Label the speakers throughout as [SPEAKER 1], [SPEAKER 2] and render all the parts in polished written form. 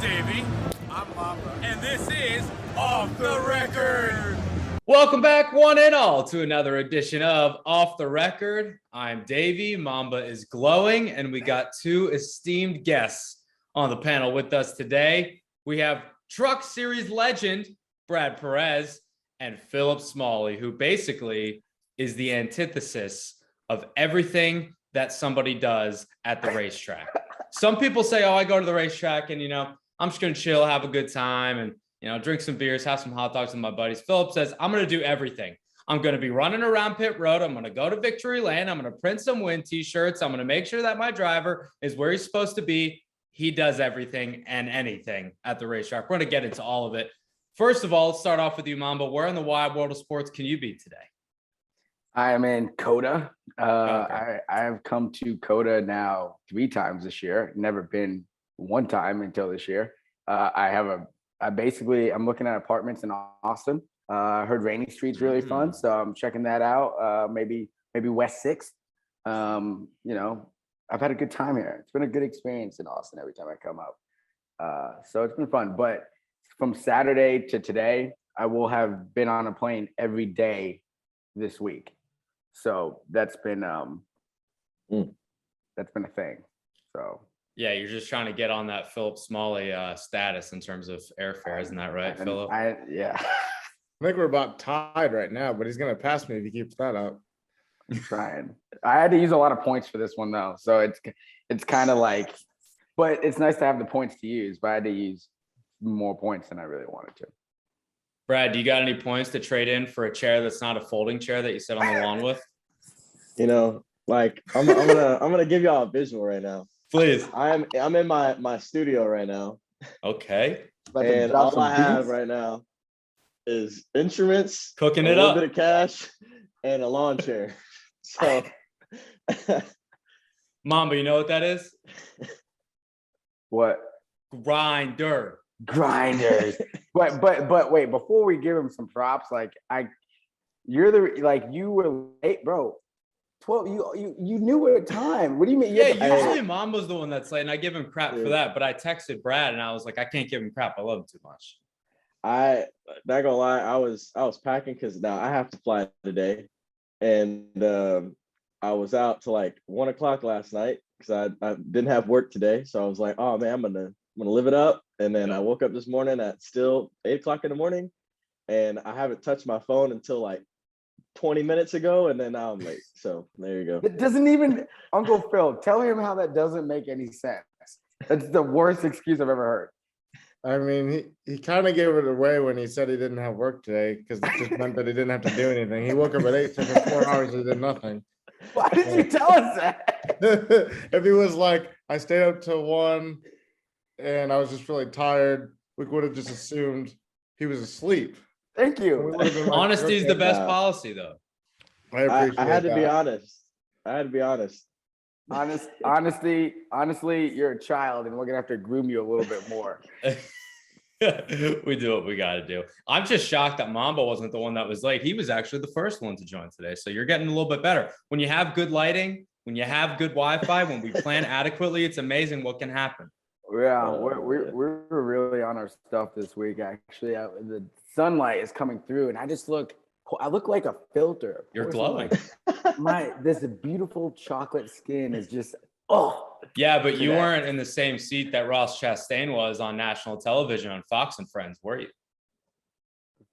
[SPEAKER 1] Davey.
[SPEAKER 2] I'm Mamba.
[SPEAKER 1] And this is Off the Record.
[SPEAKER 3] Welcome back, one and all, to another edition of Off the Record. I'm Davey. Mamba is glowing, and we got two esteemed guests on the panel with us today. We have Truck Series legend Brad Perez and Phillip Smalley, who basically is the antithesis of everything that somebody does at the racetrack. Some people say, oh, I go to the racetrack and, I'm just going to chill, have a good time, and, drink some beers, have some hot dogs with my buddies. Phillip says, I'm going to do everything. I'm going to be running around pit road. I'm going to go to Victory Lane. I'm going to print some win t-shirts. I'm going to make sure that my driver is where he's supposed to be. He does everything and anything at the racetrack. We're going to get into all of it. First of all, let's start off with you, Mamba. Where in the wide world of sports can you be today?
[SPEAKER 2] I am in COTA.
[SPEAKER 3] Okay.
[SPEAKER 2] I have come to COTA now 3 times this year. Never been one time until this year. I'm looking at apartments in Austin. I heard Rainy Street's really fun, so I'm checking that out. Maybe West 6th. I've had a good time here. It's been a good experience in Austin every time I come up. So it's been fun. But from Saturday to today, I will have been on a plane every day this week. So that's been a thing. So
[SPEAKER 3] yeah, you're just trying to get on that Phillip Smalley status in terms of airfare, isn't that right, Phillip?
[SPEAKER 2] Yeah.
[SPEAKER 4] I think we're about tied right now, but he's gonna pass me if he keeps that up.
[SPEAKER 2] I'm trying. I had to use a lot of points for this one though, so it's kind of like, but it's nice to have the points to use. But I had to use more points than I really wanted to.
[SPEAKER 3] Brad, do you got any points to trade in for a chair that's not a folding chair that you sit on the lawn with?
[SPEAKER 5] I'm gonna give y'all a visual right now.
[SPEAKER 3] Please.
[SPEAKER 5] I'm in my studio right now.
[SPEAKER 3] Okay.
[SPEAKER 5] And all I have right now is instruments,
[SPEAKER 3] Cooking
[SPEAKER 5] a
[SPEAKER 3] it
[SPEAKER 5] little
[SPEAKER 3] up.
[SPEAKER 5] bit of cash, and a lawn chair. So
[SPEAKER 3] Mamba, you know what that is?
[SPEAKER 2] What?
[SPEAKER 3] Grinders.
[SPEAKER 2] But wait, before we give him some props, you were late, bro. 12, you knew at a time. What do you mean?
[SPEAKER 3] Yeah, usually Mamba's the one that's late, and I give him crap for that. But I texted Brad and I was like, I can't give him crap. I love him too much.
[SPEAKER 5] I not gonna lie, I was packing because now I have to fly today, and I was out till like 1 o'clock last night because I didn't have work today. So I was like, oh man, I'm gonna live it up. And then I woke up this morning at still 8 o'clock in the morning, and I haven't touched my phone until like 20 minutes ago, and then now I'm late. So there you go.
[SPEAKER 2] It doesn't even, Uncle Phil, tell him how that doesn't make any sense. That's the worst excuse I've ever heard.
[SPEAKER 4] I mean, he kind of gave it away when he said he didn't have work today because it just meant that he didn't have to do anything. He woke up at 8, so for 4 hours he did nothing.
[SPEAKER 2] Why did you tell us that?
[SPEAKER 4] If he was like, I stayed up till 1 and I was just really tired, we would have just assumed he was asleep.
[SPEAKER 2] Thank you.
[SPEAKER 3] Honesty is the best policy, though.
[SPEAKER 4] I appreciate
[SPEAKER 5] I had to
[SPEAKER 4] that.
[SPEAKER 5] be honest.
[SPEAKER 2] Honestly, you're a child, and we're gonna have to groom you a little bit more.
[SPEAKER 3] We do what we got to do. I'm just shocked that Mamba wasn't the one that was late. He was actually the first one to join today. So you're getting a little bit better. When you have good lighting, when you have good Wi-Fi, when we plan adequately, it's amazing what can happen.
[SPEAKER 2] Yeah, we're really on our stuff this week. Actually, the sunlight is coming through, and I look like a filter.
[SPEAKER 3] You're glowing.
[SPEAKER 2] This beautiful chocolate skin is just
[SPEAKER 3] Yeah, but you weren't in the same seat that Ross Chastain was on national television on Fox and Friends, were you?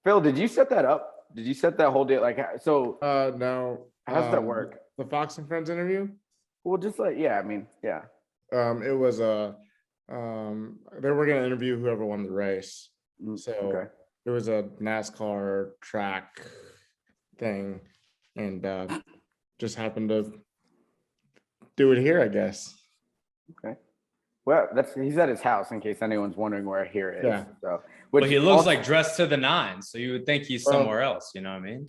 [SPEAKER 2] Phil, did you set that up? Did you set that whole deal?
[SPEAKER 4] No.
[SPEAKER 2] How does that work?
[SPEAKER 4] The Fox and Friends interview?
[SPEAKER 2] Well, just yeah.
[SPEAKER 4] It was they were gonna interview whoever won the race. So
[SPEAKER 2] okay.
[SPEAKER 4] It was a NASCAR track thing, and just happened to do it here, I guess.
[SPEAKER 2] Okay. Well, he's at his house in case anyone's wondering where here is.
[SPEAKER 4] Yeah.
[SPEAKER 2] So,
[SPEAKER 3] But he looks like dressed to the nines, so you would think he's somewhere else. You know what I mean?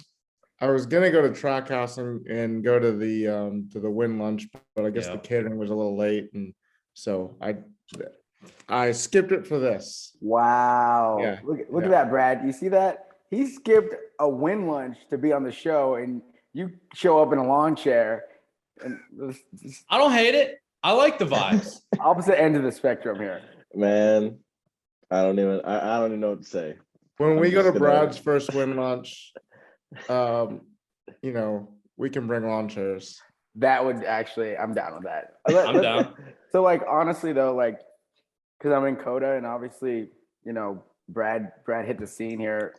[SPEAKER 4] I was gonna go to Trackhouse and go to the Win lunch, but I guess the catering was a little late, and so I skipped it for this.
[SPEAKER 2] Wow.
[SPEAKER 4] Yeah.
[SPEAKER 2] Look at that, Brad. You see that? He skipped a Win lunch to be on the show, and you show up in a lawn chair. And
[SPEAKER 3] I don't hate it. I like the vibes.
[SPEAKER 2] Opposite end of the spectrum here.
[SPEAKER 5] Man, I don't even know what to say.
[SPEAKER 4] When we
[SPEAKER 5] I'm
[SPEAKER 4] go to
[SPEAKER 5] just gonna-
[SPEAKER 4] Brad's first win lunch, we can bring lawn chairs.
[SPEAKER 2] That would actually, I'm down with that.
[SPEAKER 3] I'm down.
[SPEAKER 2] So like, honestly though, like, cause I'm in Coda and obviously, Brad hit the scene here.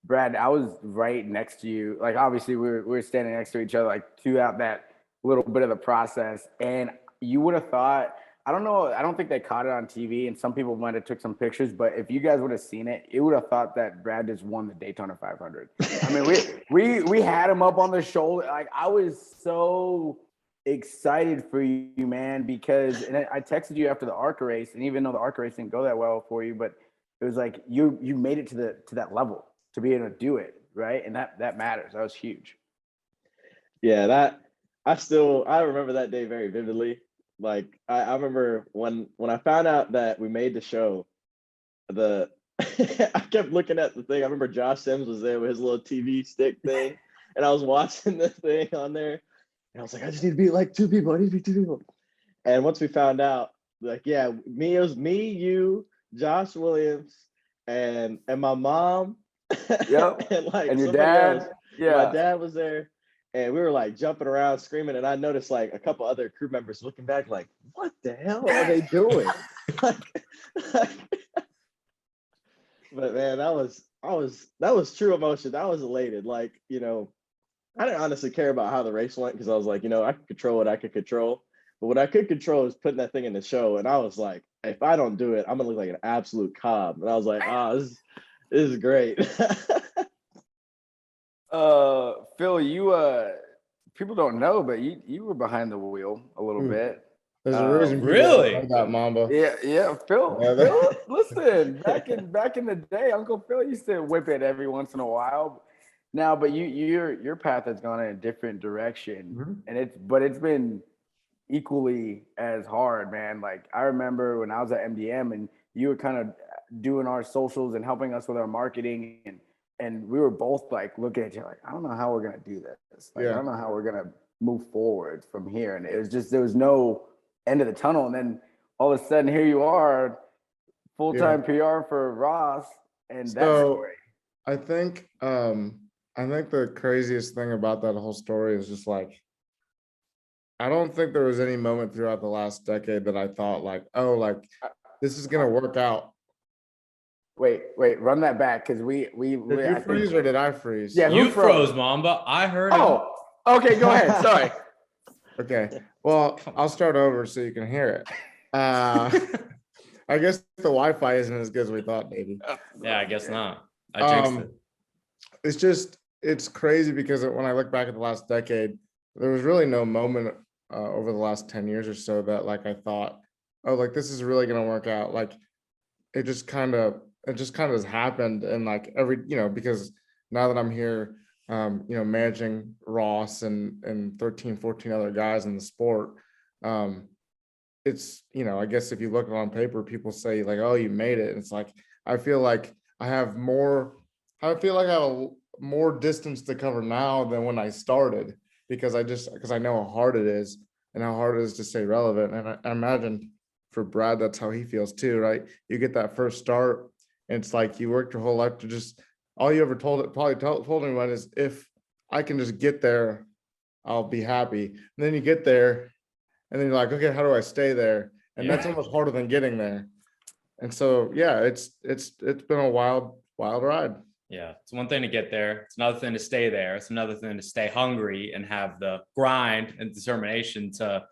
[SPEAKER 2] Brad, I was right next to you. Like, obviously we were standing next to each other, like throughout that little bit of the process. And you would have thought, I don't know, I don't think they caught it on TV and some people might have took some pictures, but if you guys would have seen it, you would have thought that Brad just won the Daytona 500. I mean, we had him up on the shoulder. Like, I was so excited for you, man, because and I texted you after the ARCA race, and even though the ARCA race didn't go that well for you, but it was like you made it to that level to be able to do it, right? And that matters. That was huge.
[SPEAKER 5] Yeah, I remember that day very vividly. Like I remember when I found out that we made the show, I kept looking at the thing. I remember Josh Sims was there with his little TV stick thing, and I was watching the thing on there, and I was like, I just need to be like two people. I need to be two people. And once we found out, like, yeah, it was me, you, Josh Williams, and my mom.
[SPEAKER 2] Yep.
[SPEAKER 5] And like
[SPEAKER 2] and your
[SPEAKER 5] somebody
[SPEAKER 2] dad.
[SPEAKER 5] else.
[SPEAKER 2] Yeah.
[SPEAKER 5] My dad was there. And we were like jumping around, screaming, and I noticed like a couple other crew members looking back, like, "What the hell are they doing?" But man, that was true emotion. I was elated. Like, I didn't honestly care about how the race went because I was like, I could control what I could control. But what I could control is putting that thing in the show. And I was like, if I don't do it, I'm gonna look like an absolute cob. And I was like, this is great.
[SPEAKER 2] Phil, you people don't know, but you were behind the wheel a little bit.
[SPEAKER 4] There's a reason.
[SPEAKER 3] Really?
[SPEAKER 4] Know that, Mamba.
[SPEAKER 2] Yeah, Phil.
[SPEAKER 4] Yeah,
[SPEAKER 2] Phil, listen, back in the day, Uncle Phil used to whip it every once in a while. Now, but your path has gone in a different direction, and it's been equally as hard, man. Like, I remember when I was at MDM, and you were kind of doing our socials and helping us with our marketing, and we were both like looking at you like, I don't know how we're gonna do this. Like, I don't know how we're gonna move forward from here. And it was just, there was no end of the tunnel. And then all of a sudden, here you are, full-time PR for Ross, and that story.
[SPEAKER 4] I think the craziest thing about that whole story is just like, I don't think there was any moment throughout the last decade that I thought like, oh, like this is gonna work out.
[SPEAKER 2] Wait, run that back, because we
[SPEAKER 4] Did you freeze or did I freeze?
[SPEAKER 2] Yeah,
[SPEAKER 3] You froze, Mamba. I heard him.
[SPEAKER 2] Okay, go ahead. Sorry.
[SPEAKER 4] Okay, well, I'll start over so you can hear it. I guess the Wi-Fi isn't as good as we thought, maybe.
[SPEAKER 3] Yeah, I guess not. I jinxed it.
[SPEAKER 4] It's crazy because when I look back at the last decade, there was really no moment over the last 10 years or so that like I thought, oh, like this is really gonna work out. Like it just kind of has happened, and like because now that I'm here, managing Ross and 13, 14 other guys in the sport, it's, I guess if you look on paper, people say like, oh, you made it. And it's like, I feel like I have more distance to cover now than when I started, because I know how hard it is and how hard it is to stay relevant. And I imagine for Brad, that's how he feels too, right? You get that first start, and it's like you worked your whole life to just, all you ever told anyone is, if I can just get there, I'll be happy. And then you get there, and then you're like, okay, how do I stay there? And that's almost harder than getting there. And so, yeah, it's been a wild ride.
[SPEAKER 3] Yeah, it's one thing to get there. It's another thing to stay there. It's another thing to stay hungry and have the grind and determination to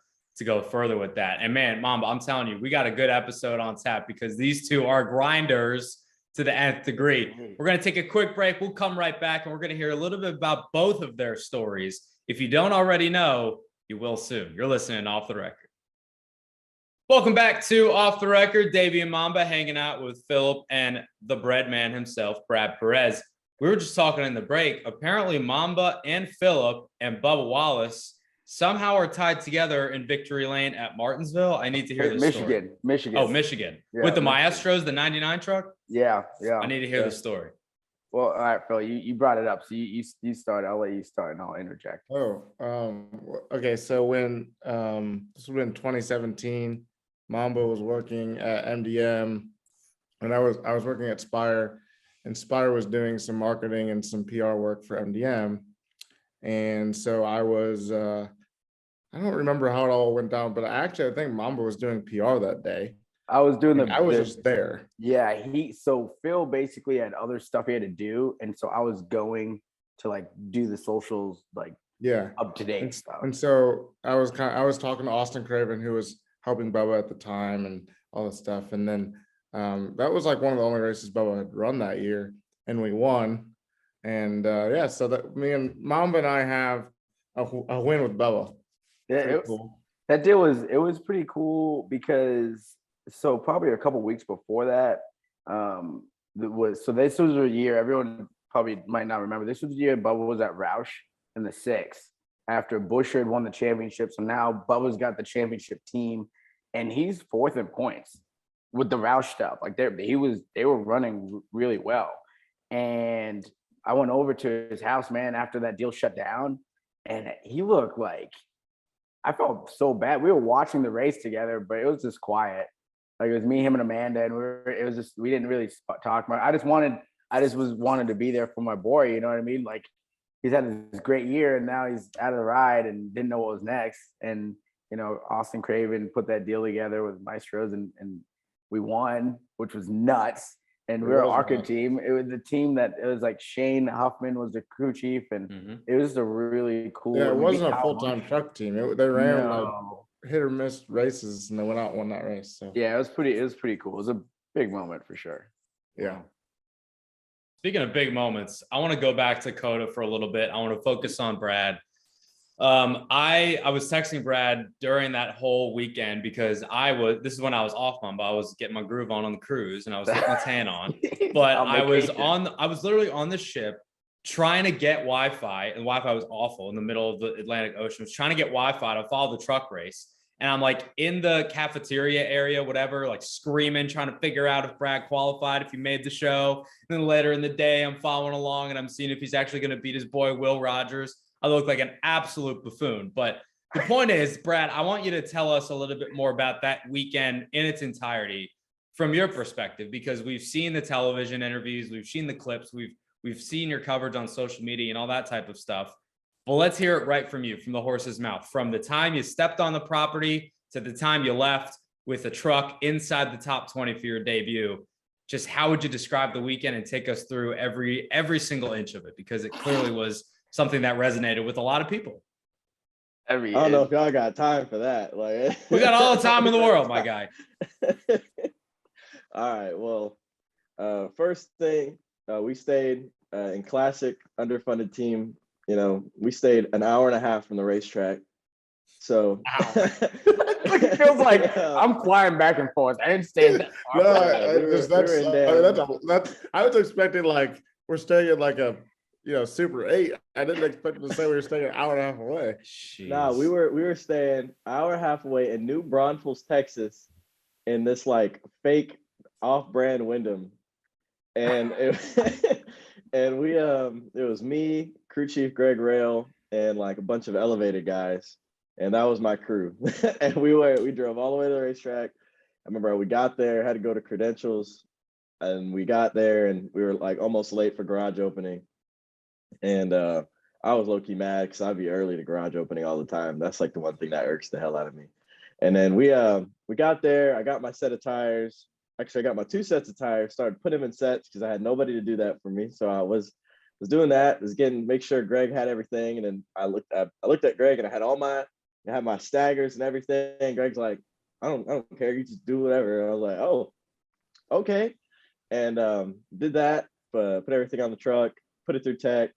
[SPEAKER 3] go further with that. And man, Mamba, I'm telling you, we got a good episode on tap because these two are grinders to the nth degree. We're going to take a quick break. We'll come right back, and we're going to hear a little bit about both of their stories. If you don't already know, you will soon. You're listening Off the Record. Welcome back to Off the Record. Davey and Mamba hanging out with Phillip and the bread man himself, Brad Perez. We were just talking in the break. Apparently, Mamba and Phillip and Bubba Wallace somehow are tied together in Victory Lane at Martinsville. I need to hear this story.
[SPEAKER 2] Michigan.
[SPEAKER 3] Oh, Michigan.
[SPEAKER 2] Yeah,
[SPEAKER 3] with the
[SPEAKER 2] Michigan.
[SPEAKER 3] Maestros, the 99 truck?
[SPEAKER 2] Yeah.
[SPEAKER 3] I need to hear the story.
[SPEAKER 2] Well, all right, Phil, you brought it up. So you start. I'll let you start, and I'll interject.
[SPEAKER 4] Okay. So when this was in 2017, Mamba was working at MDM. and I was working at Spire, and Spire was doing some marketing and some PR work for MDM. And so I was, I don't remember how it all went down, but I think Mamba was doing PR that day.
[SPEAKER 2] I was doing
[SPEAKER 4] I was just there.
[SPEAKER 2] Yeah, so Phil basically had other stuff he had to do, and so I was going to like do the socials, like up to date stuff.
[SPEAKER 4] And so I was talking to Austin Craven, who was helping Bubba at the time, and all this stuff. And then that was like one of the only races Bubba had run that year, and we won. And so that me and Mamba and I have a win with Bubba.
[SPEAKER 2] Yeah, that deal was pretty cool because so probably a couple weeks before that, this was a year everyone probably might not remember. This was the year Bubba was at Roush in the 6th after Buescher had won the championship. So now Bubba's got the championship team, and he's 4th in points with the Roush stuff. Like they were running really well, and I went over to his house, man, after that deal shut down, and he looked like, I felt so bad. We were watching the race together, but it was just quiet. Like it was me, him, and Amanda, and we didn't really talk much. I just wanted to be there for my boy. You know what I mean? Like he's had this great year, and now he's out of the ride and didn't know what was next. And Austin Craven put that deal together with Maestros, and we won, which was nuts. And we were an ARCA team. It was the team that it was like Shane Huffman was the crew chief, and it was a really cool.
[SPEAKER 4] Yeah, it wasn't a full-time truck team. They ran like hit or miss races, and they went out and won that race. So
[SPEAKER 2] yeah, it was pretty cool. It was a big moment for sure.
[SPEAKER 4] Yeah.
[SPEAKER 3] Speaking of big moments, I want to go back to Coda for a little bit. I want to focus on Brad. I was texting Brad during that whole weekend because this is when I was off Mamba. I was getting my groove on the cruise, and I was getting my tan on. But I was literally on the ship trying to get Wi-Fi, and Wi-Fi was awful in the middle of the Atlantic Ocean. I was trying to get Wi-Fi to follow the truck race. And I'm like in the cafeteria area, whatever, like screaming, trying to figure out if Brad qualified, if he made the show. And then later in the day, I'm following along and I'm seeing if he's actually going to beat his boy, Will Rogers. I look like an absolute buffoon. But the point is, Brad, I want you to tell us a little bit more about that weekend in its entirety from your perspective, because we've seen the television interviews, we've seen the clips, we've seen your coverage on social media and all that type of stuff. Well, let's hear it right from you, from the horse's mouth, from the time you stepped on the property to the time you left with a truck inside the top 20 for your debut. Just how would you describe the weekend and take us through every single inch of it? Because it clearly was something that resonated with a lot of people.
[SPEAKER 5] I don't know if y'all got time for that. Like
[SPEAKER 3] we got all the time in the world, my guy.
[SPEAKER 5] All right. Well, first thing, we stayed in classic underfunded team. We stayed an hour and a half from the racetrack. So
[SPEAKER 2] it feels like I'm flying back and forth. I didn't stay that far.
[SPEAKER 4] I was expecting like we're staying at like a Super 8. I didn't expect to say we were staying an hour and a half away.
[SPEAKER 5] No, we were staying an hour and a half away in New Braunfels, Texas, in this like fake off-brand Wyndham. And it was me, crew chief Greg Rail, and like a bunch of elevated guys, and that was my crew. And we drove all the way to the racetrack. I remember we got there, had to go to credentials, and we got there, and we were like almost late for garage opening. And I was low-key mad because I'd be early to garage opening all the time. That's like the one thing that irks the hell out of me. And then we got there. I got my set of tires. Actually, I got my 2 sets of tires, started putting them in sets because I had nobody to do that for me. So I was doing that, make sure Greg had everything. And then I looked at Greg, and I had my staggers and everything. And Greg's like, I don't care. You just do whatever. And I was like, oh, okay. And did that, put everything on the truck, put it through tech,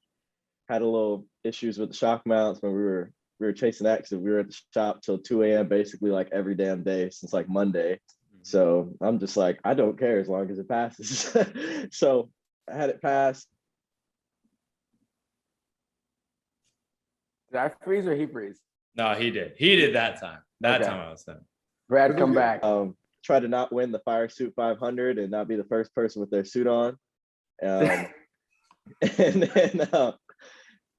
[SPEAKER 5] had a little issues with the shock mounts when we were chasing that because we were at the shop till 2 a.m. basically like every damn day since like Monday. So I'm just like, I don't care as long as it passes. So I had it pass.
[SPEAKER 2] Did I freeze or he freeze?
[SPEAKER 3] No, he did. He did that time. Time I was done.
[SPEAKER 2] Brad, come back.
[SPEAKER 5] Try to not win the Fire Suit 500 and not be the first person with their suit on. And then,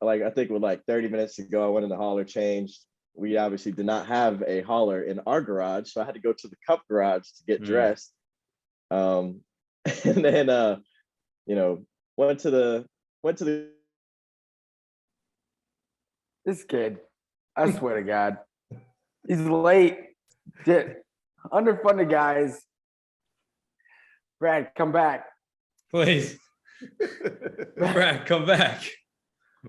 [SPEAKER 5] like, I think with like 30 minutes to go, I went in the hauler, changed. We obviously did not have a hauler in our garage, so I had to go to the Cup garage to get dressed. And then you know, went to the
[SPEAKER 2] This kid, I swear to God, he's late. Underfunded guys. Brad, come back.
[SPEAKER 3] Please, Brad, come back.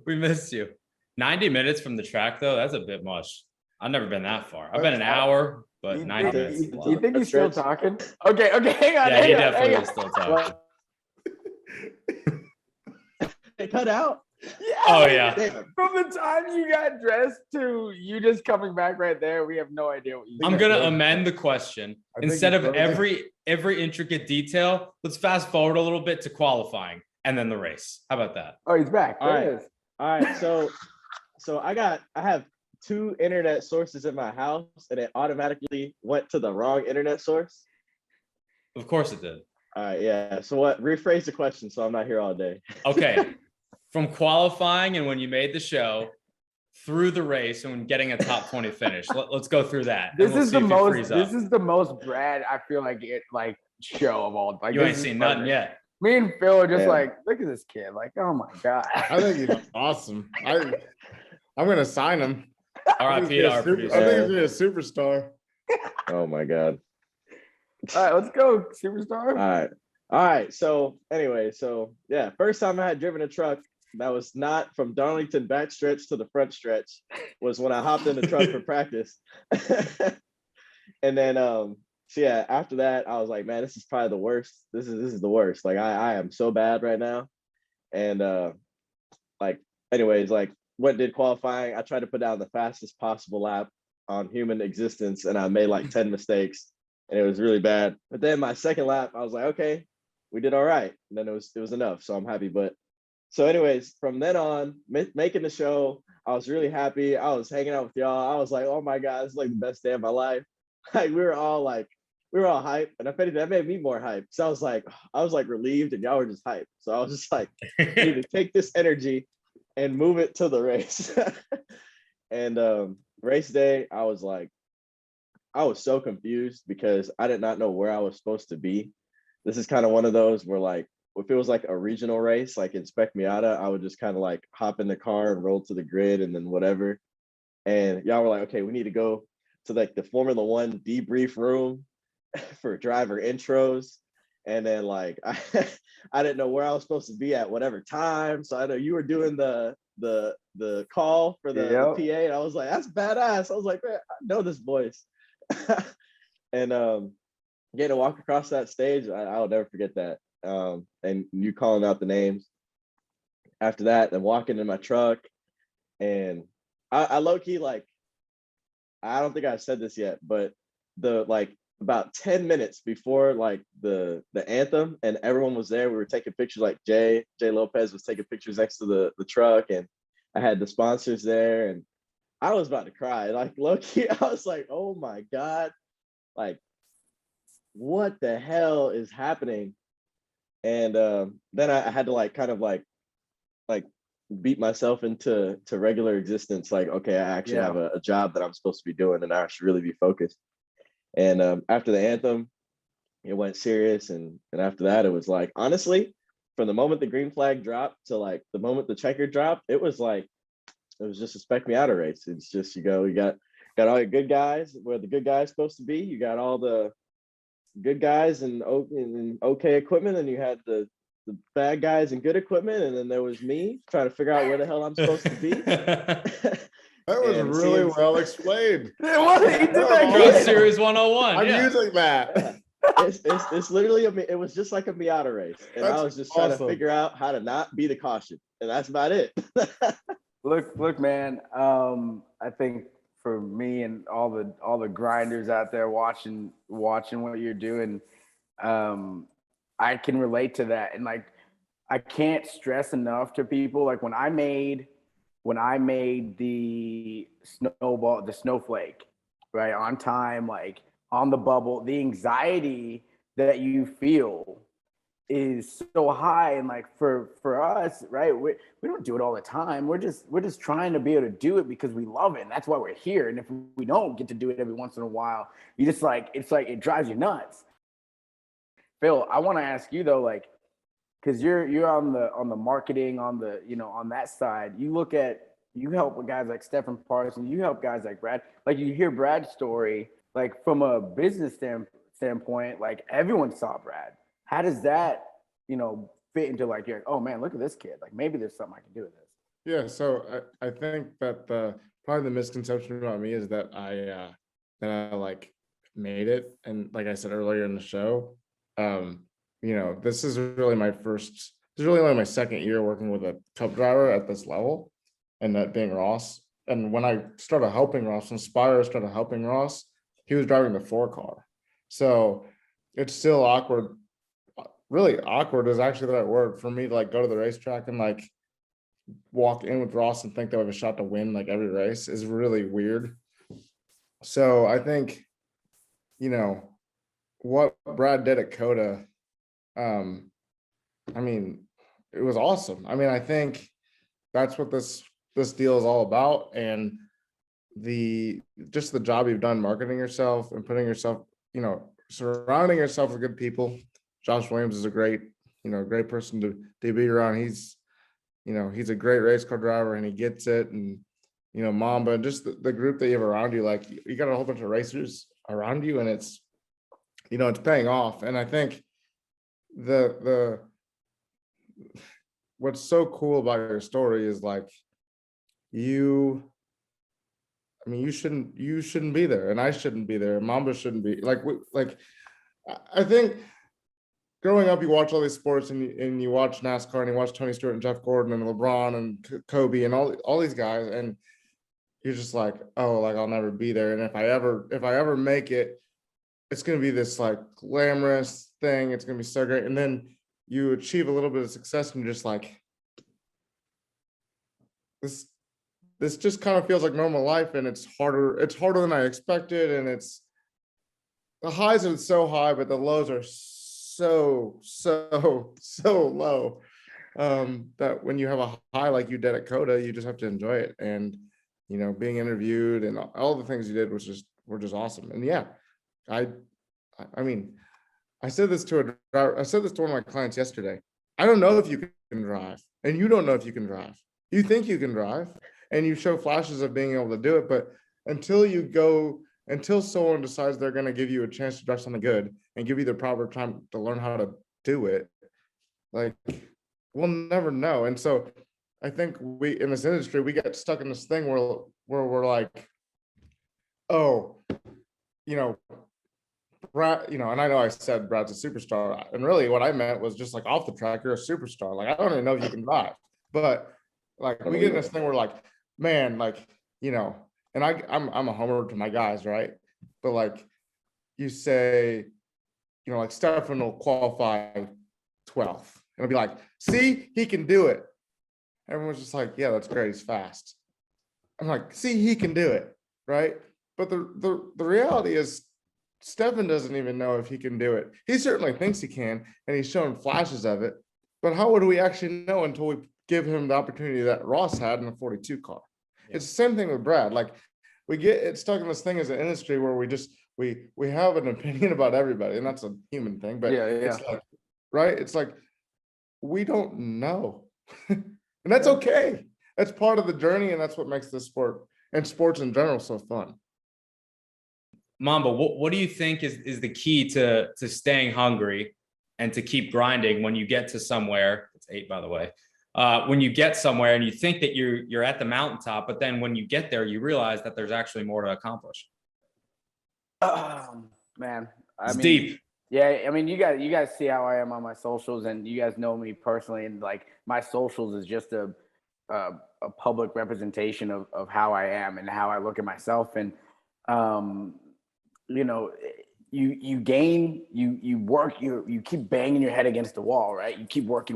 [SPEAKER 3] We missed you. 90 minutes from the track, though, that's a bit much. I've never been that far. I've been an hour, but 90 minutes is a
[SPEAKER 2] You
[SPEAKER 3] lot.
[SPEAKER 2] think he's still talking? Okay, hang on.
[SPEAKER 3] Yeah, he
[SPEAKER 2] hang on,
[SPEAKER 3] definitely
[SPEAKER 2] hang
[SPEAKER 3] is
[SPEAKER 2] on.
[SPEAKER 3] still talking.
[SPEAKER 5] It cut out.
[SPEAKER 2] Yeah.
[SPEAKER 3] Oh, yeah.
[SPEAKER 5] Damn.
[SPEAKER 2] From the time you got dressed to you just coming back right there, we have no idea what you
[SPEAKER 3] I'm gonna amend the question.
[SPEAKER 4] I think
[SPEAKER 3] Instead
[SPEAKER 4] he
[SPEAKER 3] of
[SPEAKER 4] froze
[SPEAKER 3] every intricate detail, let's fast forward a little bit to qualifying and then the race. How about that?
[SPEAKER 2] Oh, he's back.
[SPEAKER 5] All
[SPEAKER 2] There he
[SPEAKER 5] right.
[SPEAKER 2] is.
[SPEAKER 5] All right, so I have 2 internet sources in my house, and it automatically went to the wrong internet source.
[SPEAKER 3] Of course it did.
[SPEAKER 5] All right, yeah. So what? Rephrase the question, so I'm not here all day.
[SPEAKER 3] Okay. From qualifying and when you made the show through the race and when getting a top 20 finish. Let's go through that. and
[SPEAKER 2] This
[SPEAKER 3] we'll
[SPEAKER 2] is
[SPEAKER 3] see
[SPEAKER 2] the
[SPEAKER 3] if you
[SPEAKER 2] most.
[SPEAKER 3] freeze
[SPEAKER 2] This
[SPEAKER 3] up.
[SPEAKER 2] is the most Brad. I feel like show of all. Like
[SPEAKER 3] You
[SPEAKER 2] this
[SPEAKER 3] ain't
[SPEAKER 2] is
[SPEAKER 3] seen nothing
[SPEAKER 2] perfect.
[SPEAKER 3] yet.
[SPEAKER 2] Me and Phil are just
[SPEAKER 5] Yeah.
[SPEAKER 2] like, look at this kid. Like, oh my god.
[SPEAKER 4] I think he's awesome. I'm gonna sign him.
[SPEAKER 3] RIP to our
[SPEAKER 4] I
[SPEAKER 3] producer.
[SPEAKER 4] think he's gonna be a superstar.
[SPEAKER 5] Oh my god.
[SPEAKER 2] All right, let's go, superstar.
[SPEAKER 5] All right. So anyway, yeah, first time I had driven a truck that was not from Darlington backstretch to the front stretch was when I hopped in the truck for practice. And then so yeah, after that I was like, man, this is probably the worst. This is the worst. Like I am so bad right now. And like anyways, like what did qualifying? I tried to put down the fastest possible lap on human existence, and I made like 10 mistakes, and it was really bad. But then my second lap, I was like, okay, we did all right. And then it was enough, so I'm happy. But so anyways, from then on, making the show, I was really happy. I was hanging out with y'all. I was like, oh my god, it's like the best day of my life. Like we were all hyped, and if anything, that made me more hyped. So I was like relieved, and y'all were just hyped. So I was just like, I need to take this energy and move it to the race. And race day, I was so confused because I did not know where I was supposed to be. This is kind of one of those where like if it was like a regional race, like in Spec Miata, I would just kind of like hop in the car and roll to the grid and then whatever. And y'all were like, okay, we need to go to like the Formula One debrief room for driver intros. And then like I didn't know where I was supposed to be at whatever time. So I know you were doing the call for the PA, and I was like, that's badass. I was like, man, I know this voice. And getting to walk across that stage, I'll never forget that. And you calling out the names. After that, then walking in my truck, and I low key like, I don't think I said this yet, but about 10 minutes before like the anthem and everyone was there, we were taking pictures. Like Jay Lopez was taking pictures next to the truck, and I had the sponsors there, and I was about to cry. Like low key, I was like, oh my god, like what the hell is happening? And then I had to like kind of like beat myself into regular existence. Like, okay, I actually have a job that I'm supposed to be doing, and I should really be focused. And after the anthem, it went serious. And after that, it was like, honestly, from the moment the green flag dropped to like the moment the checker dropped, it was just a Spec Miata race. It's just, you got all your good guys where the good guys supposed to be. You got all the good guys and okay equipment, and you had the bad guys and good equipment. And then there was me trying to figure out where the hell I'm supposed to be.
[SPEAKER 4] That was
[SPEAKER 5] And
[SPEAKER 4] really
[SPEAKER 5] seeing-
[SPEAKER 4] well explained.
[SPEAKER 2] He did that
[SPEAKER 3] Truck
[SPEAKER 2] good.
[SPEAKER 3] Series 101.
[SPEAKER 4] I'm
[SPEAKER 3] yeah.
[SPEAKER 4] using that.
[SPEAKER 5] It's literally it was just like a Miata race, and I was just trying to figure out how to not be the caution, and that's about it.
[SPEAKER 2] Look, man. I think for me and all the grinders out there watching what you're doing, I can relate to that. And like, I can't stress enough to people, like when I made the snowflake, right, on time, like on the bubble, the anxiety that you feel is so high. And like for us, right, we don't do it all the time. We're just trying to be able to do it because we love it, and that's why we're here. And if we don't get to do it every once in a while, you just like, it's like it drives you nuts. Phil, I want to ask you though, like, because you're on the marketing, on the, on that side. You help with guys like Stephen Parsons, you help guys like Brad. Like, you hear Brad's story, like from a business standpoint, like everyone saw Brad. How does that, fit into, like, you're like, oh man, look at this kid. Like, maybe there's something I can do with this.
[SPEAKER 4] Yeah, so I think that probably the misconception about me is that I like made it, and like I said earlier in the show, this is really only my second year working with a Cup driver at this level, and that being Ross. And when I started helping Ross, when Spire started helping Ross, he was driving the 4-car, so it's still awkward. Really awkward is actually the right word for me to like go to the racetrack and like walk in with Ross and think that we have a shot to win like every race is really weird. So I think, what Brad did at Coda, I mean, it was awesome. I mean, I think that's what this deal is all about. And the job you've done marketing yourself and putting yourself, surrounding yourself with good people. Josh Williams is a great person to be around. He's a great race car driver and he gets it. And, Mamba, and just the group that you have around you, like you got a whole bunch of racers around you, and it's, it's paying off. And I think the what's so cool about your story is like you shouldn't be there, and I shouldn't be there. Mamba shouldn't be I think growing up, you watch all these sports and you watch NASCAR and you watch Tony Stewart and Jeff Gordon and LeBron and Kobe and all these guys, and you're just like, oh, like I'll never be there. And if I ever make it, it's gonna be this like glamorous thing. It's gonna be so great. And then you achieve a little bit of success and you're just like, this just kind of feels like normal life, and it's harder than I expected. And it's the highs are so high, but the lows are so low, that when you have a high like you did at Coda, you just have to enjoy it. And being interviewed and all the things you did were just awesome. And yeah, I mean, I said this to one of my clients yesterday. I don't know if you can drive, and you don't know if you can drive. You think you can drive, and you show flashes of being able to do it, but until someone decides they're going to give you a chance to drive something good and give you the proper time to learn how to do it, like, we'll never know. And so I think we, in this industry, we get stuck in this thing where we're like, oh, Brad, and I know I said Brad's a superstar, and really what I meant was just like off the track, you're a superstar. Like, I don't even know if you can drive, but like we get in this thing where like, man, like, and I'm a homer to my guys, right? But like you say, like Stefan will qualify 12th, and it'll be like, see, he can do it. Everyone's just like, yeah, that's great, he's fast. I'm like, see, he can do it, right? But the reality is Stefan doesn't even know if he can do it. He certainly thinks he can, and he's shown flashes of it. But how would we actually know until we give him the opportunity that Ross had in the 42 car? Yeah. It's the same thing with Brad. Like, we get stuck in this thing as an industry where we have an opinion about everybody, and that's a human thing. But it's like, right? It's like, we don't know. And that's okay. That's part of the journey, and that's what makes this sport and sports in general so fun.
[SPEAKER 3] Mamba, what do you think is the key to staying hungry and to keep grinding when you get to somewhere? It's 8, by the way. When you get somewhere and you think that you're at the mountaintop, but then when you get there, you realize that there's actually more to accomplish.
[SPEAKER 2] Man,
[SPEAKER 3] It's deep.
[SPEAKER 2] Yeah, I mean, you guys see how I am on my socials, and you guys know me personally, and like my socials is just a public representation of how I am and how I look at myself. And you gain, you work, you keep banging your head against the wall, right? You keep working,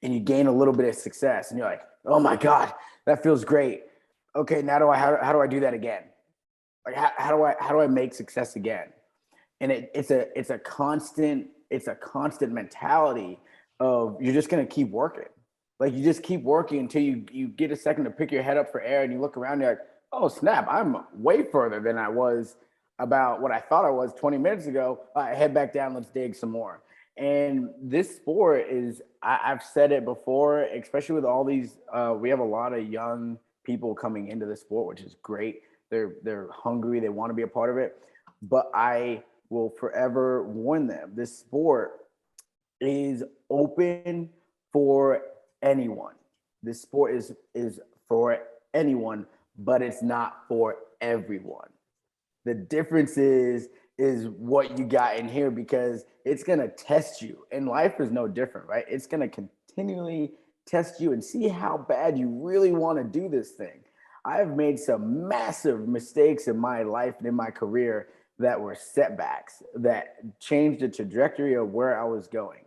[SPEAKER 2] and you gain a little bit of success, and you're like, oh my God, that feels great. Okay, now how do I do that again? Like, how do I make success again? And it's a constant mentality of you're just gonna keep working. Like, you just keep working until you get a second to pick your head up for air, and you look around, and you're like, oh snap, I'm way further than I was about what I thought I was 20 minutes ago. Head back down, let's dig some more. And this sport is, I've said it before, especially with all these, we have a lot of young people coming into the sport, which is great. They're hungry, they want to be a part of it. But I will forever warn them, this sport is open for anyone. This sport is for anyone, but it's not for everyone. The difference is what you got in here, because it's going to test you, and life is no different, right? It's going to continually test you and see how bad you really want to do this thing. I've made some massive mistakes in my life and in my career that were setbacks that changed the trajectory of where I was going.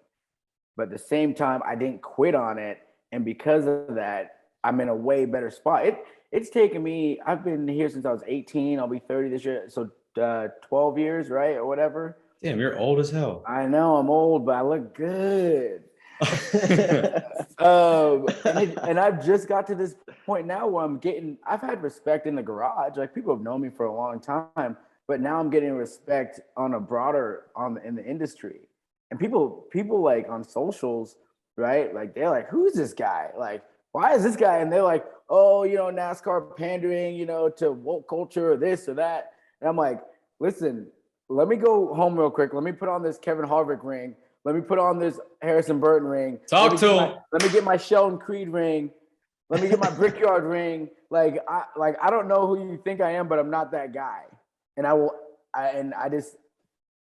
[SPEAKER 2] But at the same time, I didn't quit on it. And because of that, I'm in a way better spot. It's taken me, I've been here since I was 18. I'll be 30 this year. So 12 years, right? Or whatever.
[SPEAKER 3] Damn, you're old as hell.
[SPEAKER 2] I know I'm old, but I look good. And I've just got to this point now where I've had respect in the garage. Like, people have known me for a long time, but now I'm getting respect on a broader, in the industry. And people like on socials, right? Like, they're like, who's this guy? Like, why is this guy? And they're like, oh, NASCAR pandering, to woke culture or this or that. And I'm like, listen, let me go home real quick. Let me put on this Kevin Harvick ring. Let me put on this Harrison Burton ring.
[SPEAKER 3] Talk to him.
[SPEAKER 2] Let me get my Sheldon Creed ring. Let me get my Brickyard ring. I don't know who you think I am, but I'm not that guy. And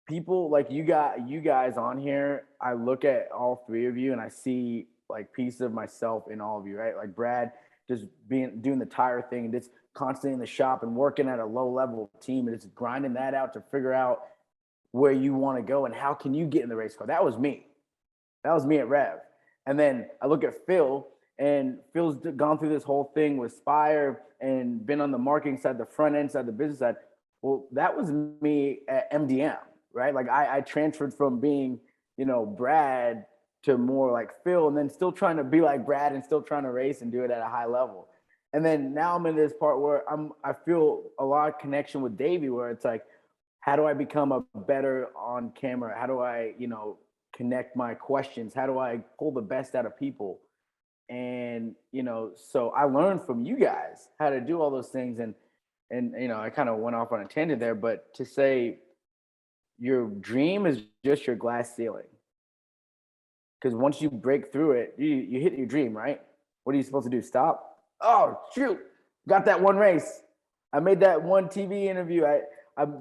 [SPEAKER 2] people like you guys on here, I look at all three of you and I see like pieces of myself in all of you, right? Like Brad just doing the tire thing and just constantly in the shop and working at a low level team and just grinding that out to figure out where you want to go and how can you get in the race car. That was me at Rev. And then I look at Phil, and Phil's gone through this whole thing with Spire and been on the marketing side, the front end side, the business side. Well, that was me at MDM, right? Like I transferred from being, Brad to more like Phil, and then still trying to be like Brad and still trying to race and do it at a high level. And then now I'm in this part where I feel a lot of connection with Davey, where it's like, how do I become a better on camera? How do I, connect my questions? How do I pull the best out of people? And, so I learned from you guys how to do all those things. And I kind of went off on a tangent there, but to say your dream is just your glass ceiling. Because once you break through it, you hit your dream, right? What are you supposed to do? Stop? Oh, shoot. Got that one race. I made that one TV interview. I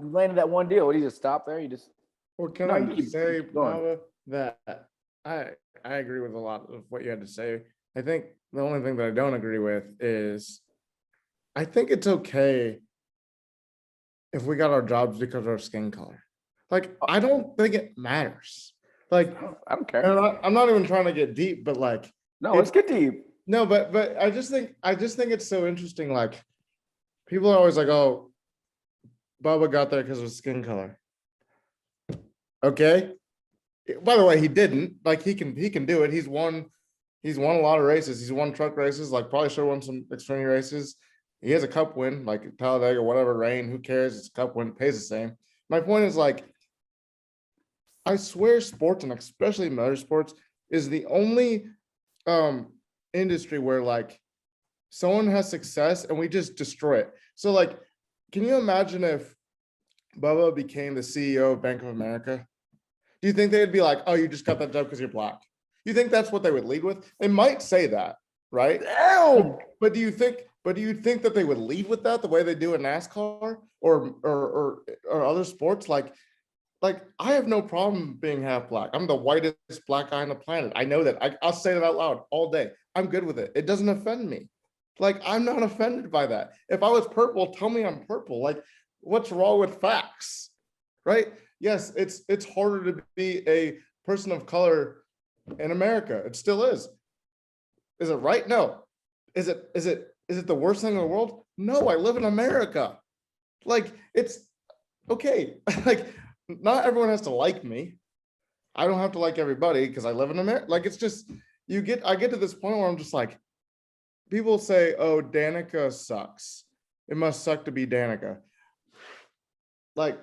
[SPEAKER 2] landed that one deal. What do you just stop there? You just.
[SPEAKER 4] Well, can I just say, Mamba, that I agree with a lot of what you had to say. I think the only thing that I don't agree with is I think it's okay if we got our jobs because of our skin color. Like, I don't think it matters. Like,
[SPEAKER 2] I don't care.
[SPEAKER 4] And I'm not even trying to get deep, but like,
[SPEAKER 2] no, let's get deep.
[SPEAKER 4] No, but I just think it's so interesting. Like, people are always like, "Oh, Bubba got there because of his skin color." Okay. By the way, he didn't. Like, he can do it. He's won a lot of races. He's won truck races. Like, probably should have won some Xfinity races. He has a cup win, like Talladega, whatever, rain. Who cares? It's a cup win. It pays the same. My point is, like, I swear sports, and especially motorsports, is the only industry where like someone has success and we just destroy it. So like, can you imagine if Bubba became the CEO of Bank of America? Do you think they'd be like, oh, you just got that job because you're black? You think that's what they would lead with? They might say that, right?
[SPEAKER 2] Damn.
[SPEAKER 4] But do you think that they would lead with that the way they do in NASCAR or other sports? Like I have no problem being half black. I'm the whitest black guy on the planet. I know that. I'll say that out loud all day. I'm good with it. It doesn't offend me. Like, I'm not offended by that. If I was purple, tell me I'm purple. Like, what's wrong with facts, right? Yes, it's harder to be a person of color in America. It still is. Is it right? No. Is it the worst thing in the world? No, I live in America. Like, it's okay. Like, not everyone has to like me. I don't have to like everybody because I live in America. Like, it's just, I get to this point where I'm just like, people say, oh, Danica sucks. It must suck to be Danica. like,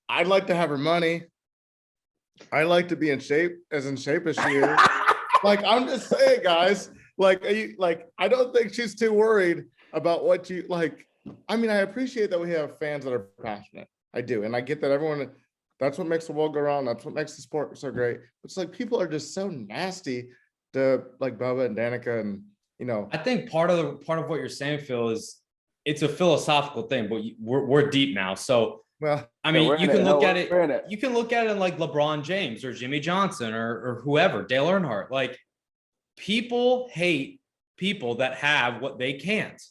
[SPEAKER 4] I'd like to have her money. I like to be in shape as she is. Like, I'm just saying, guys, like, I don't think she's too worried about what you like. I mean, I appreciate that we have fans that are passionate. I do. And I get that that's what makes the world go round. That's what makes the sport so great. It's like, people are just so nasty to like Bubba and Danica and,
[SPEAKER 3] I think part of what you're saying, Phil, is it's a philosophical thing, but we're deep now. So,
[SPEAKER 4] well,
[SPEAKER 3] I mean, you can look at it.
[SPEAKER 2] We're in it.
[SPEAKER 3] You can look at it like LeBron James or Jimmy Johnson or whoever, Dale Earnhardt. Like, people hate people that have what they can't.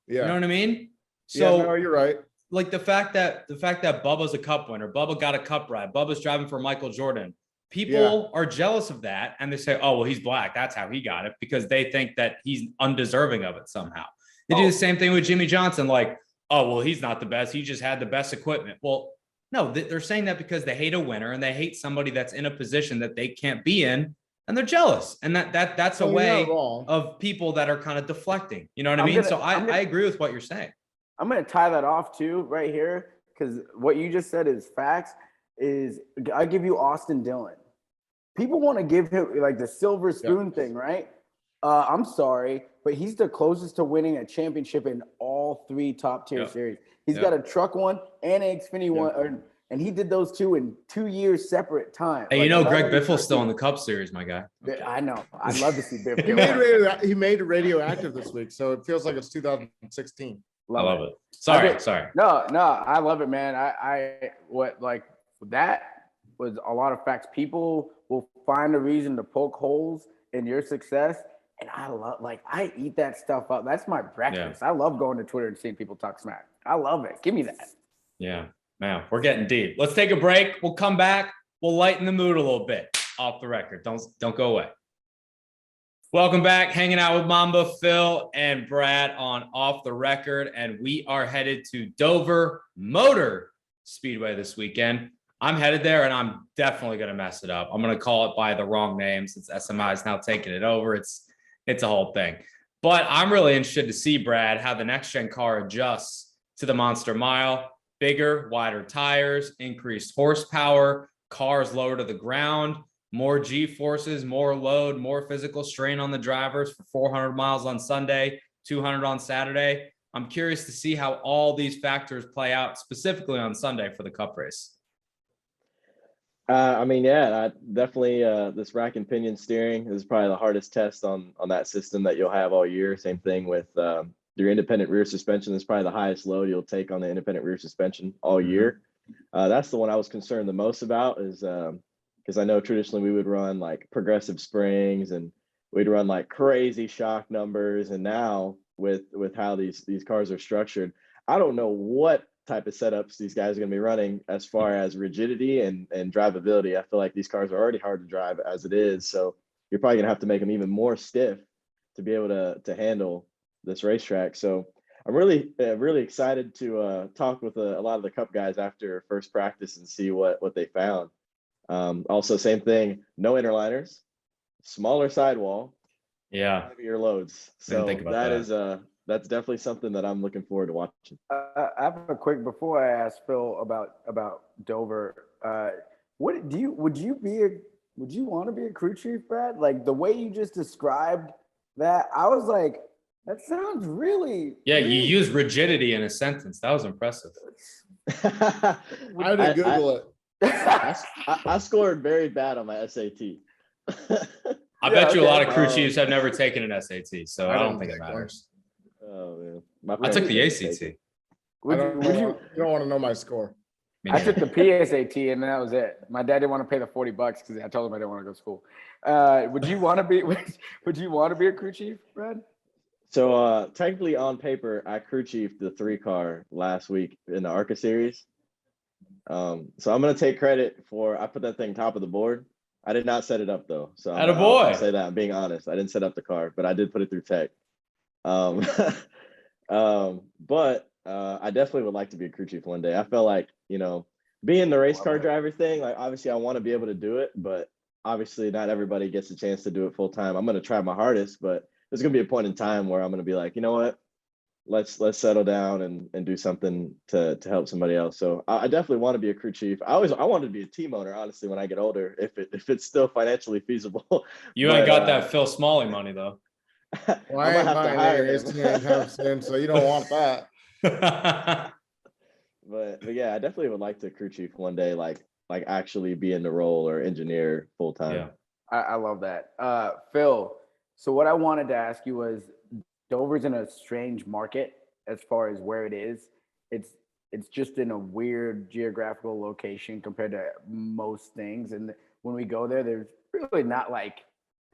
[SPEAKER 4] yeah.
[SPEAKER 3] You know what I mean? So,
[SPEAKER 4] yeah, no, you're right.
[SPEAKER 3] like the fact that Bubba's a cup winner, Bubba got a cup ride, Bubba's driving for Michael Jordan. People are jealous of that, and they say, "Oh, well, he's black. That's how he got it," because they think that he's undeserving of it somehow. They do the same thing with Jimmy Johnson, like, "Oh, well, he's not the best. He just had the best equipment." Well, no, they're saying that because they hate a winner and they hate somebody that's in a position that they can't be in, and they're jealous. And that's a way of people that are kind of deflecting. You know what I mean? So I agree with what you're saying.
[SPEAKER 2] I'm going to tie that off too right here, because what you just said is facts. I give you Austin Dillon. People want to give him like the silver spoon thing, right? I'm sorry, but he's the closest to winning a championship in all 3 top tier series. He's got a truck one and an Xfinity one, and he did those 2 in 2 years separate time.
[SPEAKER 3] Hey, like, Greg Biffle's still in the Cup Series, my guy. Okay.
[SPEAKER 2] I know. I'd love to see Biff.
[SPEAKER 4] He made radioactive this week, so it feels like it's 2016.
[SPEAKER 3] I love it. Sorry.
[SPEAKER 2] No, I love it, man. That was a lot of facts. People will find a reason to poke holes in your success. And I eat that stuff up. That's my breakfast. I love going to Twitter and seeing people talk smack. I love it. Give me that.
[SPEAKER 3] Yeah, man, we're getting deep. Let's take a break. We'll come back. We'll lighten the mood a little bit. Off the record. Don't go away. Welcome back. Hanging out with Mamba, Phil, and Brad on Off the Record. And we are headed to Dover Motor Speedway this weekend. I'm headed there, and I'm definitely going to mess it up. I'm going to call it by the wrong name since SMI is now taking it over. It's a whole thing. But I'm really interested to see, Brad, how the next-gen car adjusts to the Monster Mile. Bigger, wider tires, increased horsepower, cars lower to the ground, more G-forces, more load, more physical strain on the drivers for 400 miles on Sunday, 200 on Saturday. I'm curious to see how all these factors play out specifically on Sunday for the Cup race.
[SPEAKER 5] Definitely this rack and pinion steering is probably the hardest test on that system that you'll have all year. Same thing with your independent rear suspension. Is probably the highest load you'll take on the independent rear suspension all year. That's the one I was concerned the most about, is because I know traditionally we would run like progressive springs and we'd run like crazy shock numbers. And now with how these cars are structured, I don't know what type of setups these guys are going to be running as far as rigidity and drivability. I feel like these cars are already hard to drive as it is, so you're probably going to have to make them even more stiff to be able to handle this racetrack. So I'm really excited to talk with a lot of the Cup guys after first practice and see what they found. Also, same thing, no interliners, smaller sidewall, heavier loads. So that's definitely something that I'm looking forward to watching.
[SPEAKER 2] I have a quick, before I ask Phil about Dover, would you want to be a crew chief, Brad? Like the way you just described that, I was like, that sounds really.
[SPEAKER 3] Yeah, you used rigidity in a sentence. That was impressive.
[SPEAKER 4] I had to Google it.
[SPEAKER 5] I scored very bad on my SAT.
[SPEAKER 3] I bet you a lot of crew chiefs have never taken an SAT, so I don't think it matters.
[SPEAKER 5] Oh man,
[SPEAKER 3] I took the ACT.
[SPEAKER 4] You don't want to know my score.
[SPEAKER 2] I took the PSAT and that was it. My dad didn't want to pay the $40 because I told him I didn't want to go to school. Would you want to be a crew chief, Brad?
[SPEAKER 5] So technically on paper, I crew chiefed the 3-car last week in the ARCA series. So I'm gonna take credit for, I put that thing top of the board. I did not set it up though. So I'll say that, I'm being honest. I didn't set up the car, but I did put it through tech. But I definitely would like to be a crew chief one day. I feel like, being the race car driver thing, like obviously I want to be able to do it, but obviously not everybody gets a chance to do it full time. I'm going to try my hardest, but there's going to be a point in time where I'm going to be like, you know what? let's settle down and do something to help somebody else. So I definitely want to be a crew chief. I wanted to be a team owner, honestly, when I get older, if it's still financially feasible.
[SPEAKER 3] You ain't got that Phil Smalley money though.
[SPEAKER 4] Well, I ain't buying any racing anytime soon, so you don't want that.
[SPEAKER 5] But yeah, I definitely would like to crew chief one day, like actually be in the role or engineer full time.
[SPEAKER 3] Yeah.
[SPEAKER 2] I love that. Phil, so what I wanted to ask you was, Dover's in a strange market as far as where it is. It's just in a weird geographical location compared to most things. And when we go there, there's really not like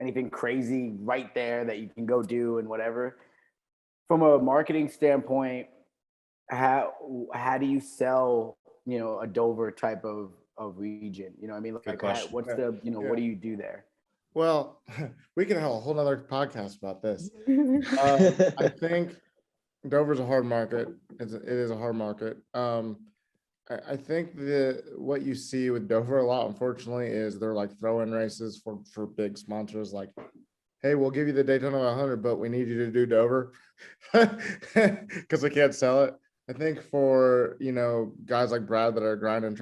[SPEAKER 2] anything crazy right there that you can go do and whatever. From a marketing standpoint, how do you sell, a Dover type of region? You know what I mean? Like, what's the, what do you do there?
[SPEAKER 4] Well, we can have a whole nother podcast about this. I think Dover's a hard market. It is a hard market. I think what you see with Dover a lot, unfortunately, is they're like throw-in races for big sponsors. Like, hey, we'll give you the Daytona 100, but we need you to do Dover because we can't sell it. I think for guys like Brad that are grinding,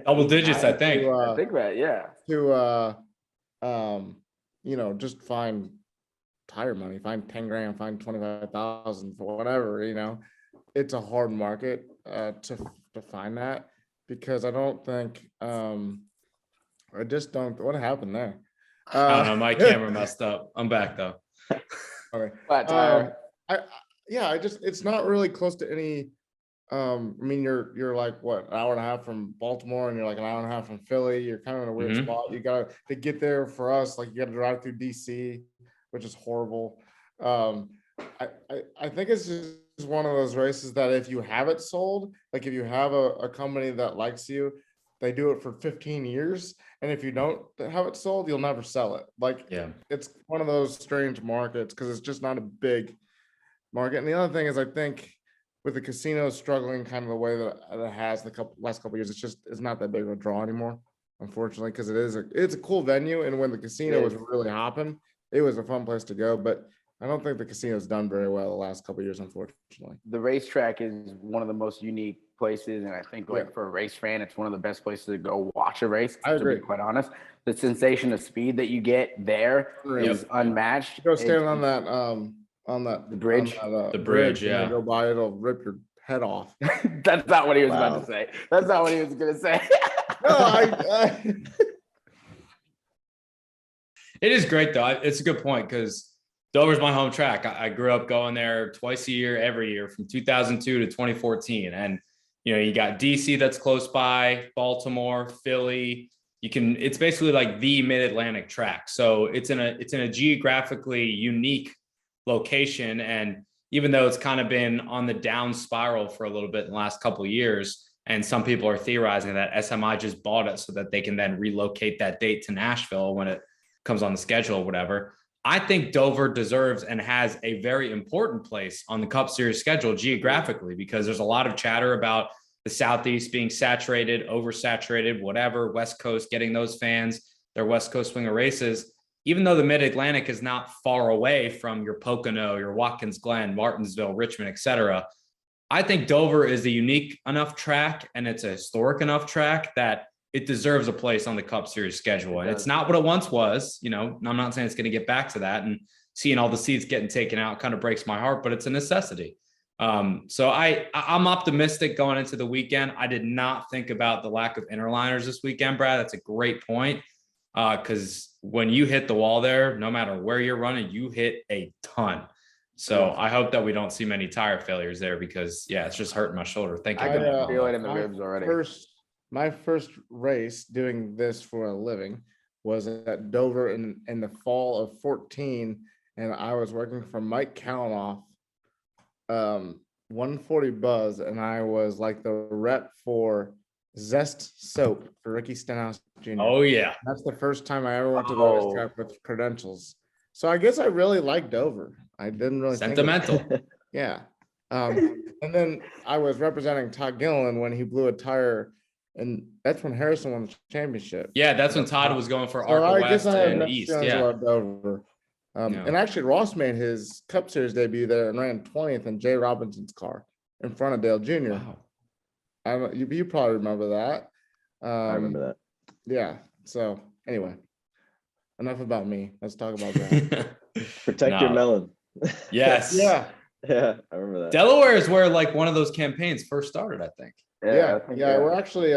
[SPEAKER 3] Double digits, I think.
[SPEAKER 2] I think that, yeah.
[SPEAKER 4] To just find tire money, find 10 grand, find 25,000 for whatever, it's a hard market to find that, because I don't think I just don't. What happened there?
[SPEAKER 3] I don't know, my camera messed up. I'm back though.
[SPEAKER 4] Okay.
[SPEAKER 2] Flat tire.
[SPEAKER 4] It's not really close to any. I mean, you're like what, an hour and a half from Baltimore, and you're like an hour and a half from Philly. You're kind of in a weird spot. You got to get there for us. Like, you got to drive through DC, which is horrible. I think it's just one of those races that if you have it sold, like if you have a company that likes you, they do it for 15 years. And if you don't have it sold, you'll never sell it. Like, it's one of those strange markets because it's just not a big market. And the other thing is, I think with the casinos struggling kind of the way that it has the last couple of years, it's not that big of a draw anymore, unfortunately, because it's a cool venue. And when the casino was really hopping, it was a fun place to go. But I don't think the casino's done very well the last couple of years, unfortunately.
[SPEAKER 2] The racetrack is one of the most unique places, and I think for a race fan, it's one of the best places to go watch a race.
[SPEAKER 4] I agree.
[SPEAKER 2] To be quite honest, the sensation of speed that you get there is unmatched.
[SPEAKER 4] Go stand on that
[SPEAKER 2] the bridge.
[SPEAKER 3] The bridge,
[SPEAKER 4] yeah. Go by, it'll rip your head off.
[SPEAKER 2] That's not what he was about to say. That's not what he was gonna say.
[SPEAKER 4] No,
[SPEAKER 3] It is great though. It's a good point because Dover's my home track. I grew up going there twice a year, every year from 2002 to 2014. And, you got DC that's close by, Baltimore, Philly. It's basically like the mid-Atlantic track. So it's in a geographically unique location. And even though it's kind of been on the down spiral for a little bit in the last couple of years, and some people are theorizing that SMI just bought it so that they can then relocate that date to Nashville when it comes on the schedule or whatever. I think Dover deserves and has a very important place on the Cup Series schedule geographically, because there's a lot of chatter about the Southeast being saturated, oversaturated, whatever, West Coast getting those fans, their West Coast swinger races. Even though the Mid-Atlantic is not far away from your Pocono, your Watkins Glen, Martinsville, Richmond, etc., I think Dover is a unique enough track and it's a historic enough track that it deserves a place on the Cup Series schedule. And it's not what it once was. I'm not saying it's going to get back to that, and seeing all the seats getting taken out kind of breaks my heart, but it's a necessity. So I'm optimistic going into the weekend. I did not think about the lack of interliners this weekend, Brad. That's a great point. Because when you hit the wall there, no matter where you're running, you hit a ton. So I hope that we don't see many tire failures there, because it's just hurting my shoulder. Thank you.
[SPEAKER 2] I can feel it in the ribs already.
[SPEAKER 4] My first race doing this for a living was at Dover in the fall of 14, and I was working for Mike Kalanoff, 140 Buzz, and I was like the rep for Zest Soap for Ricky Stenhouse Jr.
[SPEAKER 3] Oh yeah,
[SPEAKER 4] that's the first time I ever went to the racetrack with credentials. So I guess I really liked Dover. I didn't really
[SPEAKER 3] sentimental.
[SPEAKER 4] Yeah. And then I was representing Todd Gilliland when he blew a tire. And that's when Harrison won the championship.
[SPEAKER 3] Yeah, that's when Todd was going for ARCA West and East. Yeah.
[SPEAKER 4] Dover. And actually, Ross made his Cup Series debut there and ran 20th in Jay Robinson's car in front of Dale Jr.
[SPEAKER 3] Wow.
[SPEAKER 4] You probably remember that.
[SPEAKER 5] I remember that.
[SPEAKER 4] Yeah. So anyway, enough about me. Let's talk about that.
[SPEAKER 5] Protect your melon.
[SPEAKER 3] Yes.
[SPEAKER 4] Yeah.
[SPEAKER 5] Yeah, I remember that.
[SPEAKER 3] Delaware is where like one of those campaigns first started, I think.
[SPEAKER 4] Yeah.
[SPEAKER 2] I think,
[SPEAKER 4] We're actually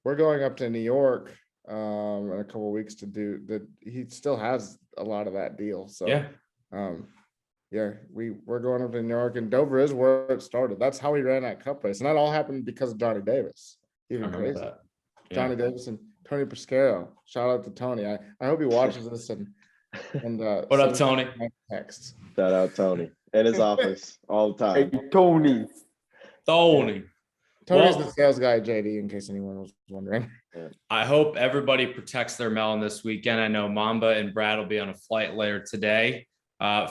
[SPEAKER 4] we're going up to New York in a couple of weeks to do that. He still has a lot of that deal. So we're going up to New York, and Dover is where it started. That's how he ran that Cup race, and that all happened because of Johnny Davis. Even crazy.
[SPEAKER 3] That. Yeah.
[SPEAKER 4] Johnny Davis and Tony Pescaro. Shout out to Tony. I hope he watches this and
[SPEAKER 3] What up, Tony?
[SPEAKER 4] Texts.
[SPEAKER 5] Shout out Tony in his office all the
[SPEAKER 2] Hey,
[SPEAKER 5] time.
[SPEAKER 2] Tony.
[SPEAKER 3] Tony.
[SPEAKER 4] Tony's
[SPEAKER 3] Well-
[SPEAKER 4] the sales guy, JD, in case anyone was wondering.
[SPEAKER 3] I hope everybody protects their melon this weekend. I know Mamba and Brad will be on a flight later today.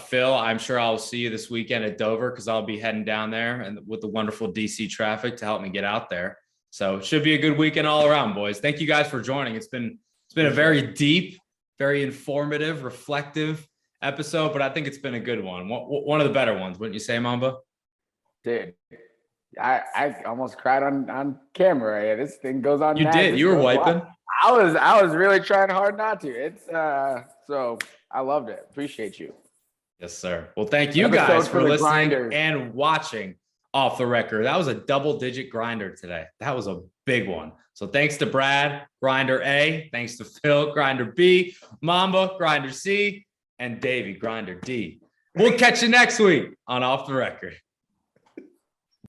[SPEAKER 3] Phil, I'm sure I'll see you this weekend at Dover because I'll be heading down there and with the wonderful DC traffic to help me get out there. So it should be a good weekend all around, boys. Thank you guys for joining. It's been a very deep, very informative, reflective episode, but I think it's been a good one. One of the better ones, wouldn't you say, Mamba?
[SPEAKER 2] Dude, I almost cried on camera. Yeah, this thing goes on.
[SPEAKER 3] You
[SPEAKER 2] mad.
[SPEAKER 3] did.
[SPEAKER 2] This
[SPEAKER 3] You were
[SPEAKER 2] goes
[SPEAKER 3] wiping.
[SPEAKER 2] wild. I was really trying hard not to. It's so I loved it. Appreciate you.
[SPEAKER 3] Yes, sir. Well, thank you
[SPEAKER 2] Episode
[SPEAKER 3] guys
[SPEAKER 2] for
[SPEAKER 3] for
[SPEAKER 2] the
[SPEAKER 3] listening
[SPEAKER 2] grinders.
[SPEAKER 3] and watching Off the Record. That was a double-digit grinder today. That was a big one. So thanks to Brad, Grinder A. Thanks to Phil, Grinder B. Mamba, Grinder C. And Davey, Grinder D. We'll catch you next week on Off the Record.